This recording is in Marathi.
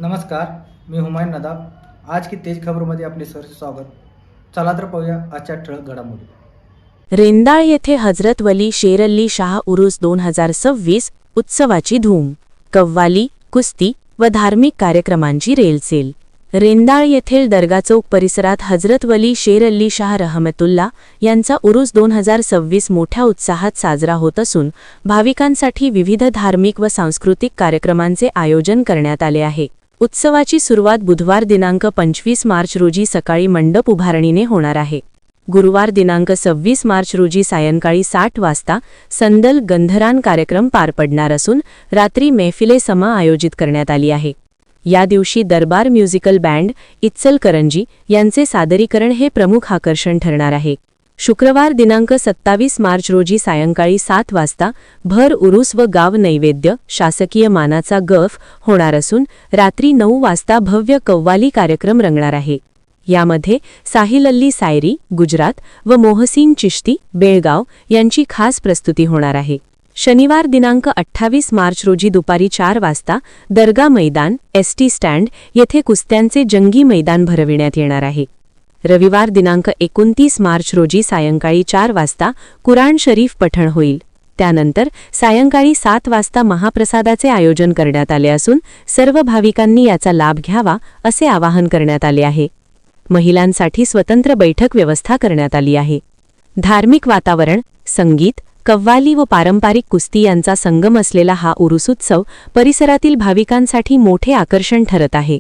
नमस्कार, मी हुमायून नदाब. आज की तेज खबरमध्ये आपले सहर्ष स्वागत. चला तर पाहूया आजच्या ठळक घडामोडी. रेंदाळ येथे हजरत वली शेर अली शाह उरूस 2026 उत्सवाची धूम. कव्वाली, कुस्ती व धार्मिक कार्यक्रमांची रेलचेल. रेंदाळ येथील दर्गा चौक परिसरात हजरत वली शेर अली शाह रहमतुल्ला यांचा उरूस 2026 मोठ्या उत्साहात साजरा होत असून भाविकांसाठी विविध धार्मिक व सांस्कृतिक कार्यक्रमांचे आयोजन करण्यात आले आहे. उत्सवाची सुरुवात बुधवार दिनांक 25 मार्च रोजी सकाळी मंडप उभारणीने होणार आहे. गुरुवार दिनांक 26 मार्च रोजी सायंकाळी 60 वाजता संदल गंधरान कार्यक्रम पार पडणार असून रात्री मैफिले समा आयोजित करण्यात आली आहे. या दिवशी दरबार म्युझिकल बँड इचलकरंजी यांचे सादरीकरण हे प्रमुख आकर्षण ठरणार आहे. शुक्रवार दिनांक 27 मार्च रोजी सायंकाळी 7 वाजता भर उरूस व गाव नैवेद्य शासकीय मानाचा गफ होणार असून रात्री 9 वाजता भव्य कव्वाली कार्यक्रम रंगणार आहे. यामध्ये साहिल अल्ली सायरी गुजरात व मोहसिन चिश्ती बेळगाव यांची खास प्रस्तुती होणार आहे. शनिवार दिनांक 28 मार्च रोजी दुपारी 4 वाजता दर्गा मैदान एसटी स्टँड येथे कुस्त्यांचे जंगी मैदान भरविण्यात येणार आहे. रविवार दिनांक 29 मार्च रोजी सायंकाळी 4 वाजता कुराण शरीफ पठण होईल. त्यानंतर सायंकाळी 7 वाजता महाप्रसादाचे आयोजन करण्यात आले असून सर्व भाविकांनी याचा लाभ घ्यावा असे आवाहन करण्यात आले आहे. महिलांसाठी स्वतंत्र बैठक व्यवस्था करण्यात आली आहे. धार्मिक वातावरण, संगीत, कव्वाली व पारंपरिक कुस्ती यांचा संगम असलेला हा उरूस उत्सव परिसरातील भाविकांसाठी मोठे आकर्षण ठरत आहे.